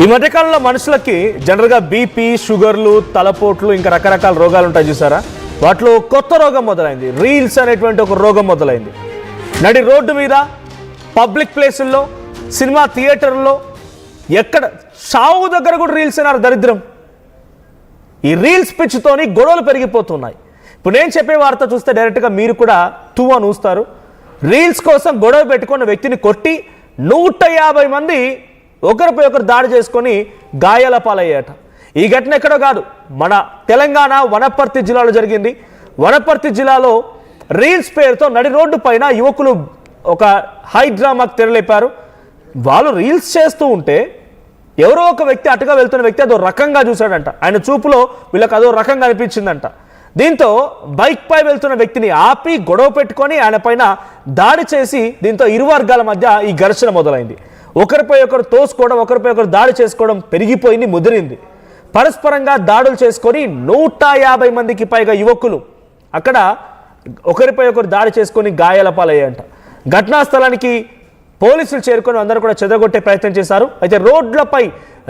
ఈ మధ్యకాలంలో మనుషులకి జనరల్గా బీపీ, షుగర్లు, తలపోట్లు ఇంకా రకరకాల రోగాలు ఉంటాయి చూసారా. వాటిలో కొత్త రోగం మొదలైంది. రీల్స్ అనేటువంటి ఒక రోగం మొదలైంది. నడి రోడ్డు మీద, పబ్లిక్ ప్లేసుల్లో, సినిమా థియేటర్లో, ఎక్కడ షావు దగ్గర కూడా రీల్స్ అన్నారు. దరిద్రం. ఈ రీల్స్ పిచ్చితోని గొడవలు పెరిగిపోతున్నాయి. ఇప్పుడు నేను చెప్పే వార్త చూస్తే డైరెక్ట్గా మీరు కూడా తూ అని ఊస్తారు. రీల్స్ కోసం గొడవ పెట్టుకున్న వ్యక్తిని కొట్టి 150 మంది ఒకరిపై ఒకరు దాడి చేసుకొని గాయాల పాలయ్యాట. ఈ ఘటన ఎక్కడో కాదు, మన తెలంగాణ వనపర్తి జిల్లాలో జరిగింది. వనపర్తి జిల్లాలో రీల్స్ పేరుతో నడి రోడ్డు పైన యువకులు ఒక హై డ్రామాకు తెరలేపారు. వాళ్ళు రీల్స్ చేస్తూ ఉంటే ఎవరో ఒక వ్యక్తి అటుగా వెళ్తున్న వ్యక్తి అదో రకంగా చూశాడంట. ఆయన చూపులో వీళ్ళకి అదో రకంగా అనిపించిందంట. దీంతో బైక్ పై వెళ్తున్న వ్యక్తిని ఆపి గొడవ పెట్టుకొని ఆయన పైన దాడి చేసి దీంతో ఇరు వర్గాల మధ్య ఈ ఘర్షణ మొదలైంది. ఒకరిపై ఒకరు తోసుకోవడం, ఒకరిపై ఒకరు దాడి చేసుకోవడం పెరిగిపోయింది, ముదిరింది. పరస్పరంగా దాడులు చేసుకొని 150 మందికి పైగా యువకులు అక్కడ ఒకరిపై ఒకరు దాడి చేసుకొని గాయాల పాలయ్యాయంట. ఘటనా స్థలానికి పోలీసులు చేరుకొని అందరూ కూడా చెదరగొట్టే ప్రయత్నం చేశారు. అయితే రోడ్లపై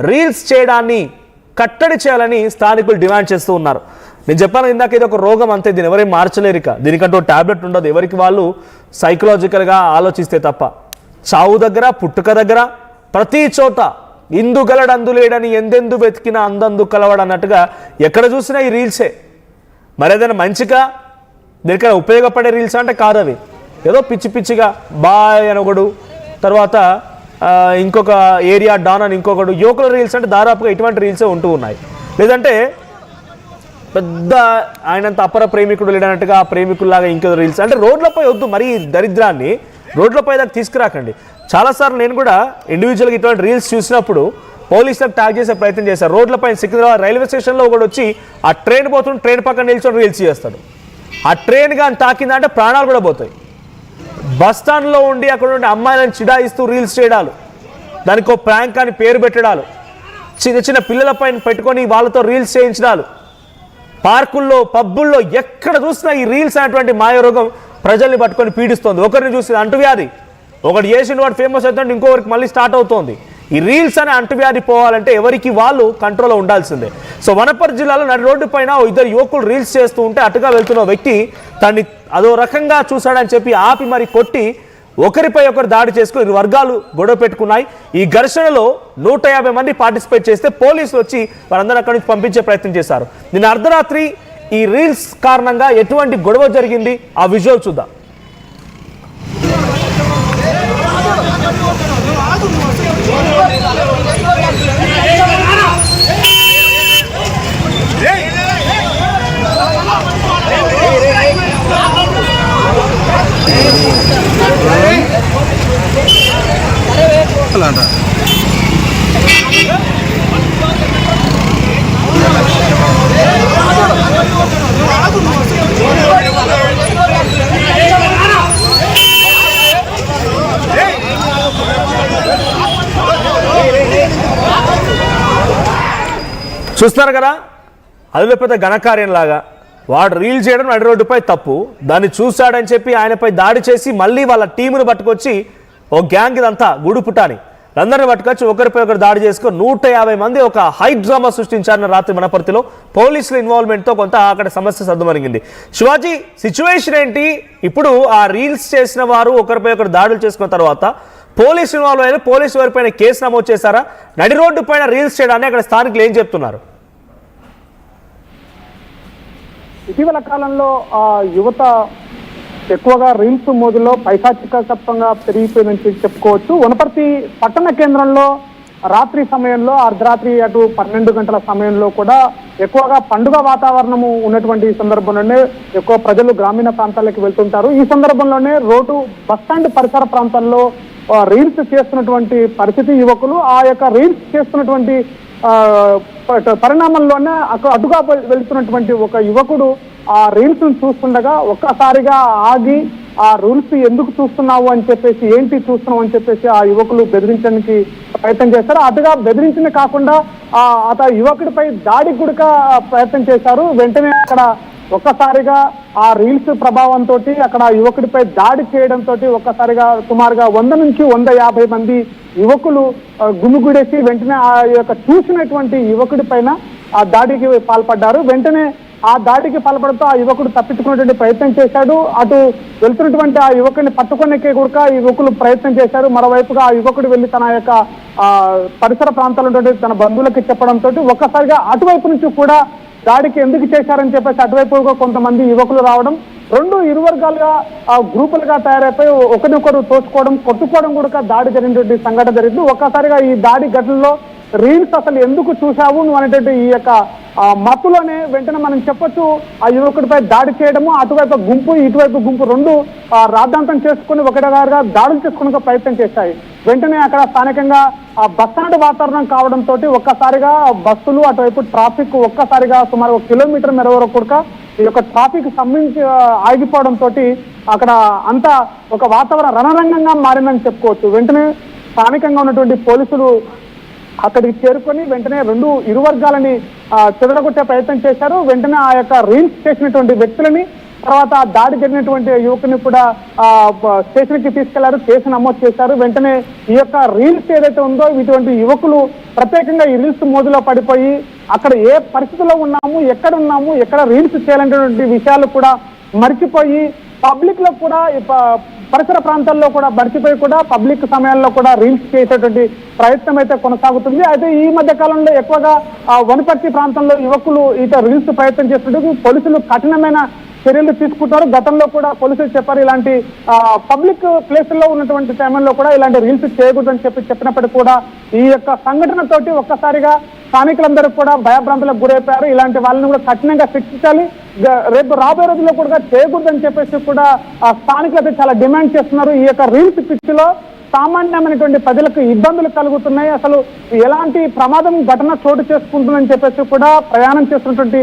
రీల్స్ చేయడాన్ని కట్టడి చేయాలని స్థానికులు డిమాండ్ చేస్తూ ఉన్నారు. నేను చెప్పాను ఇందాక, ఇది ఒక రోగం అంతే, దీన్ని ఎవరేం మార్చలేరు. ఇక దీనికంటూ టాబ్లెట్ ఉండదు. ఎవరికి వాళ్ళు సైకలాజికల్గా ఆలోచిస్తే తప్ప. చావు దగ్గర, పుట్టుక దగ్గర, ప్రతి చోట ఇందు గలడందు లేడని ఎందెందు వెతికినా అందందు కలవడు అన్నట్టుగా ఎక్కడ చూసినా ఈ రీల్సే. మరి ఏదైనా మంచిగా దీనికైనా ఉపయోగపడే రీల్స్ అంటే కాదు అవి. ఏదో పిచ్చి పిచ్చిగా బాయ్ అని ఒకడు, తర్వాత ఇంకొక ఏరియా డాన్ అని ఇంకొకడు, యువకుల రీల్స్ అంటే దాదాపుగా ఇటువంటి రీల్సే ఉంటూ ఉన్నాయి. లేదంటే పెద్ద ఆయనంత అపర ప్రేమికుడు లేడన్నట్టుగా ఆ ప్రేమికుల్లాగా ఇంకో రీల్స్. అంటే రోడ్లపై వద్దు, మరీ దరిద్రాన్ని రోడ్లపై దాకా తీసుకురాకండి. చాలాసార్లు నేను కూడా ఇండివిజువల్గా ఇటువంటి రీల్స్ చూసినప్పుడు పోలీసులకు ట్యాగ్ చేసే ప్రయత్నం చేశారు. రోడ్లపై సికింద్రాబాద్ రైల్వే స్టేషన్లో ఒకటి వచ్చి ఆ ట్రైన్ పోతుంటే ట్రైన్ పక్కన నిల్చొని రీల్స్ చేస్తాడు. ఆ ట్రైన్ కానీ తాకిందంటే ప్రాణాలు కూడా పోతాయి. బస్ స్టాండ్లో ఉండి అక్కడ ఉండి అమ్మాయిలను చిడాయిస్తూ రీల్స్ చేయడాలు, దానికి ఒక ప్రాంక్ అని పేరు పెట్టడాలు, చిన్న చిన్న పిల్లలపైన పెట్టుకొని వాళ్ళతో రీల్స్ చేయించడాలు, పార్కుల్లో, పబ్బుల్లో ఎక్కడ చూసినా ఈ రీల్స్ అనేటువంటి మాయరోగం ప్రజల్ని పట్టుకొని పీడిస్తోంది. ఒకరిని చూసి అంటువ్యాధి, ఒకటి చేసిన వాడు ఫేమస్ అవుతుంటే ఇంకొకరికి మళ్ళీ స్టార్ట్ అవుతోంది. ఈ రీల్స్ అనే అంటువ్యాధి పోవాలంటే ఎవరికి వాళ్ళు కంట్రోల్లో ఉండాల్సిందే. సో వనపర్తి జిల్లాలో నడి రోడ్డు పైన ఇద్దరు యువకులు రీల్స్ చేస్తూ ఉంటే అటుగా వెళ్తున్న వ్యక్తి తన్ని అదో రకంగా చూశాడని చెప్పి ఆపి మరి కొట్టి ఒకరిపై ఒకరు దాడి చేసుకుని ఇరు వర్గాలు గొడవ పెట్టుకున్నాయి. ఈ ఘర్షణలో 150 మంది పార్టిసిపేట్ చేస్తే పోలీసులు వచ్చి వారందరూ అక్కడి నుంచి పంపించే ప్రయత్నం చేశారు. నిన్న అర్ధరాత్రి ఈ రీల్స్ కారణంగా ఎటువంటి గొడవ జరిగింది ఆ విజువల్ చూద్దాం. చూస్తున్నారు కదా, అదిలో పెద్ద ఘనకార్యంలాగా వాడు రీల్ చేయడం నడి రోడ్డుపై తప్పు. దాన్ని చూశాడని చెప్పి ఆయనపై దాడి చేసి మళ్ళీ వాళ్ళ టీమును పట్టుకొచ్చి ఓ గ్యాంగ్ ఇదంతా గూడు పుట్టాని అందరిని పట్టుకొచ్చి ఒకరిపై ఒకరు దాడి చేసుకొని 150 మంది ఒక హై డ్రామా సృష్టించారన్న రాత్రి వనపర్తిలో పోలీసుల ఇన్వాల్వ్మెంట్తో కొంత అక్కడ సమస్య సద్దుమణిగింది. శివాజీ, సిచ్యువేషన్ ఏంటి? ఇప్పుడు ఆ రీల్స్ చేసిన వారు ఒకరిపై ఒకరు దాడులు చేసుకున్న తర్వాత పోలీసు ఇన్వాల్వ్ అయిన పోలీసు వారిపైన కేసు నమోదు చేశారా? నడి రోడ్డు పైన రీల్స్ చేయడాన్ని అక్కడ స్థానికులు ఏం చెప్తున్నారు? ఇటీవల కాలంలో యువత ఎక్కువగా రీల్స్ మోజులో పైశాచికత్వంగా పెరిగిపోయిందని చెప్పుకోవచ్చు. వనపర్తి పట్టణ కేంద్రంలో రాత్రి సమయంలో, అర్ధరాత్రి అటు 12 గంటల సమయంలో కూడా ఎక్కువగా పండుగ వాతావరణము ఉన్నటువంటి సందర్భంలోనే ఎక్కువ ప్రజలు గ్రామీణ ప్రాంతాలకు వెళ్తుంటారు. ఈ సందర్భంలోనే రోడ్డు బస్టాండ్ పరిసర ప్రాంతాల్లో రీల్స్ చేస్తున్నటువంటి పరిస్థితి. యువకులు ఆ యొక్క రీల్స్ చేస్తున్నటువంటి పరిణామంలోనే అటుగా వెళ్తున్నటువంటి ఒక యువకుడు ఆ రీల్స్ చూస్తుండగా ఒక్కసారిగా ఆగి ఆ రూల్స్ ఎందుకు చూస్తున్నావు అని చెప్పేసి, ఏంటి చూస్తున్నావు అని చెప్పేసి ఆ యువకులు బెదిరించడానికి ప్రయత్నం చేస్తారు. అటుగా బెదిరించిన కాకుండా యువకుడిపై దాడి కూడా ప్రయత్నం చేశారు. వెంటనే అక్కడ ఒక్కసారిగా ఆ రీల్స్ ప్రభావంతో అక్కడ యువకుడిపై దాడి చేయడంతో ఒక్కసారిగా సుమారుగా 100 నుంచి 150 మంది యువకులు గుమిగూడేసి వెంటనే ఆ యొక్క చూసినటువంటి యువకుడి పైన ఆ దాడికి పాల్పడ్డారు. వెంటనే ఆ దాడికి పాల్పడంతో ఆ యువకుడు తప్పించుకునేటువంటి ప్రయత్నం చేశాడు. అటు వెళ్తున్నటువంటి ఆ యువకుడిని పట్టుకునేకే కూడా యువకులు ప్రయత్నం చేశారు. మరోవైపుగా ఆ యువకుడు వెళ్లి తన యొక్క పరిసర ప్రాంతాల్లో తన బంధువులకి చెప్పడంతో ఒక్కసారిగా అటువైపు నుంచి కూడా దాడికి ఎందుకు చేశారని చెప్పేసి అటువైపుగా కొంతమంది యువకులు రావడం, ఇరు వర్గాలుగా గ్రూపులుగా తయారైపోయి ఒకరినొకరు తోచుకోవడం, కొట్టుకోవడం కూడా దాడి జరిగినటువంటి సంఘటన జరిగింది. ఒక్కసారిగా ఈ దాడి ఘటనలో రీల్స్ అసలు ఎందుకు చూశావు నువ్వు అనేటువంటి ఈ యొక్క మత్తులోనే వెంటనే మనం చెప్పొచ్చు ఆ యువకుడిపై దాడి చేయడము, అటువైపు గుంపు ఇటువైపు గుంపు రెండు రాద్ధాంతం చేసుకుని ఒకటిగా దాడులు చేసుకునే ప్రయత్నం చేశాయి. వెంటనే అక్కడ స్థానికంగా బస్టాండ్ వాతావరణం కావడంతో ఒక్కసారిగా బస్సులు అటువైపు ట్రాఫిక్ ఒక్కసారిగా సుమారు 1 కిలోమీటర్ మేర వరకు కూడా ఈ యొక్క ట్రాఫిక్ సంబంధించి ఆగిపోవడంతో అక్కడ అంతా ఒక వాతావరణ రణరంగంగా మారిందని చెప్పుకోవచ్చు. వెంటనే స్థానికంగా ఉన్నటువంటి పోలీసులు అక్కడికి చేరుకొని వెంటనే ఇరు వర్గాలని చెదరగొట్టే ప్రయత్నం చేశారు. వెంటనే ఆ యొక్క రీల్స్ చేసినటువంటి వ్యక్తులని తర్వాత దాడి జరిగినటువంటి యువకుని కూడా స్టేషన్ కి తీసుకెళ్లారు, కేసు నమోదు చేశారు. వెంటనే ఈ యొక్క రీల్స్ ఏదైతే ఉందో ఇటువంటి యువకులు ప్రత్యేకంగా ఈ రీల్స్ మోజులో పడిపోయి అక్కడ ఏ పరిస్థితుల్లో ఉన్నాము, ఎక్కడ రీల్స్ చేయాలనేటువంటి విషయాలు కూడా మర్చిపోయి పబ్లిక్ లో కూడా పరిసర ప్రాంతాల్లో కూడా మర్చిపోయి కూడా పబ్లిక్ సమయాల్లో కూడా రీల్స్ చేసేటువంటి ప్రయత్నం అయితే కొనసాగుతుంది. అయితే ఈ మధ్య కాలంలో ఎక్కువగా వనపర్తి ప్రాంతంలో యువకులు రీల్స్ ప్రయత్నం చేస్తున్నట్టు పోలీసులు కఠినమైన చర్యలు తీసుకుంటారు. గతంలో కూడా పోలీసులు చెప్పారు ఇలాంటి పబ్లిక్ ప్లేసుల్లో ఉన్నటువంటి సమయంలో కూడా ఇలాంటి రీల్స్ చేయకూడదని చెప్పినప్పటికీ కూడా ఈ యొక్క సంఘటనతోటి ఒక్కసారిగా స్థానికులందరూ కూడా భయభ్రాంతులకు గురైపోయారు. ఇలాంటి వాళ్ళని కూడా కఠినంగా శిక్షించాలి, రేపు రాబోయే రోజుల్లో కూడా చేయకూడదని చెప్పేసి కూడా స్థానికులు అయితే చాలా డిమాండ్ చేస్తున్నారు. ఈ యొక్క రీల్స్ పిచ్చిలో సామాన్యమైనటువంటి ప్రజలకు ఇబ్బందులు కలుగుతున్నాయి, అసలు ఎలాంటి ప్రమాదం ఘటన చోటు చేసుకుంటుందని చెప్పేసి కూడా ప్రయాణం చేస్తున్నటువంటి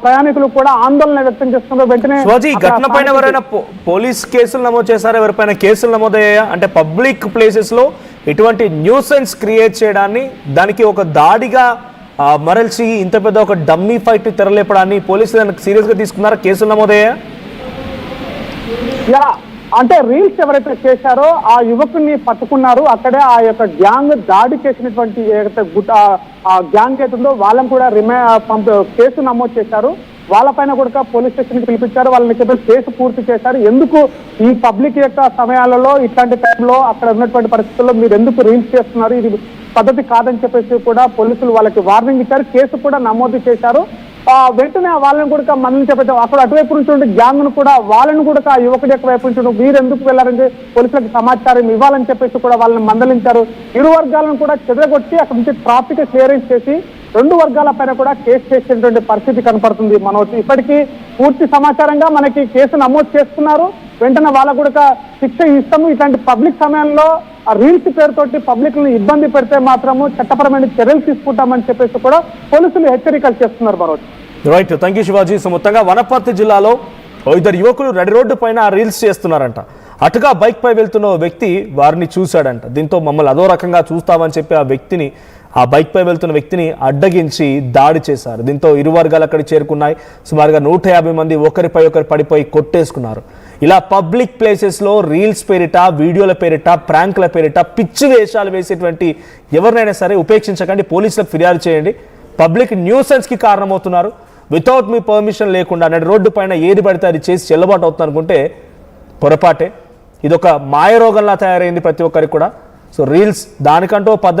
ప్రయాణికులు కూడా ఆందోళన వ్యక్తం చేస్తున్నారు. వెంటనే ఘటన పైన ఎవరైనా పోలీస్ కేసులు నమోదు చేశారా? ఎవరిపైన కేసులు నమోదయ్యాయా? అంటే పబ్లిక్ ప్లేసెస్ లో ఇటువంటి న్యూసెన్స్ క్రియేట్ చేయడాన్ని దానికి ఒక దాడిగా మరల్చి ఇంత పెద్ద ఒక డమ్మీ ఫైట్ తెరలేపడాన్ని పోలీసులు దానికి సీరియస్ గా తీసుకున్నారా? కేసులు నమోదయ్యాయా? అంటే రీల్స్ ఎవరైతే చేశారో ఆ యువకుని పట్టుకున్నారు. అక్కడే ఆ యొక్క గ్యాంగ్ దాడి చేసినటువంటి ఏదైతే గ్యాంగ్ అవుతుందో వాళ్ళని కూడా కేసు నమోదు చేశారు. వాళ్ళపైన కూడా పోలీస్ స్టేషన్ కి పిలిపించారు. వాళ్ళని కేసు పూర్తి చేశారు. ఎందుకు ఈ పబ్లిక్ యొక్క సమయాలలో ఇట్లాంటి టైంలో అక్కడ ఉన్నటువంటి పరిస్థితుల్లో మీరు ఎందుకు రీల్స్ చేస్తున్నారు, ఇది పద్ధతి కాదని చెప్పేసి కూడా పోలీసులు వాళ్ళకి వార్నింగ్ ఇచ్చారు. కేసు కూడా నమోదు చేశారు. వెంటనే వాళ్ళని కూడా మనల్ని చెప్పేది అక్కడ అటువైపు నుంచి గ్యాంగ్ ను కూడా వాళ్ళని కూడా ఆ యువకుడి యొక్క వైపు నుంచి మీరు ఎందుకు వెళ్ళారంటే పోలీసులకు సమాచారం ఇవ్వాలని చెప్పేసి కూడా వాళ్ళని మందలించారు. ఇరు వర్గాలను కూడా చెదరగొట్టి అక్కడ నుంచి ట్రాఫిక్ క్లియరెన్స్ చేసి 2 వర్గాల పైన కూడా కేసు చేసేటువంటి పరిస్థితి కనపడుతుంది. మనోజ్ ఇప్పటికీ పూర్తి సమాచారంగా మనకి కేసు నమోదు చేస్తున్నారు. వెంటనే వాళ్ళకు కూడా శిక్ష ఇస్తాము. ఇట్లాంటి పబ్లిక్ సమయంలో ఆ రీల్స్ పేరుతోటి పబ్లిక్ ను ఇబ్బంది పెడితే మాత్రము చట్టపరమైన చర్యలు తీసుకుంటామని చెప్పేసి కూడా పోలీసులు హెచ్చరికలు చేస్తున్నారు. Manoj right, thank you Shivaji. So మొత్తంగా వనపర్తి జిల్లాలో 2 యువకులు నడి రోడ్డు పైన రీల్స్ చేస్తున్నారంట. అటుగా బైక్ పై వెళ్తున్న వ్యక్తి వారిని చూశాడంట. దీంతో మమ్మల్ని అదో రకంగా చూస్తామని చెప్పి ఆ బైక్ పై వెళ్తున్న వ్యక్తిని అడ్డగించి దాడి చేశారు. దీంతో ఇరు వర్గాలు అక్కడికి చేరుకున్నాయి. సుమారుగా 150 మంది ఒకరిపై ఒకరు పడిపోయి కొట్టేసుకున్నారు. ఇలా పబ్లిక్ ప్లేసెస్లో రీల్స్ పేరిట, వీడియోల పేరిట, ప్రాంక్ల పేరిట పిచ్చి వేషాలు వేసేటువంటి ఎవరినైనా సరే ఉపేక్షించకండి, పోలీసులకు ఫిర్యాదు చేయండి. పబ్లిక్ న్యూసెన్స్కి కారణమవుతున్నారు. వితౌట్ మీ పర్మిషన్ లేకుండా నడి రోడ్డు పైన ఏది పడితే అది చేసి చెల్లుబాటు అవుతుంది అనుకుంటే పొరపాటే. ఇదొక మాయరోగంలా తయారైంది ప్రతి ఒక్కరికి కూడా. సో రీల్స్ దానికంటూ పద్ధతి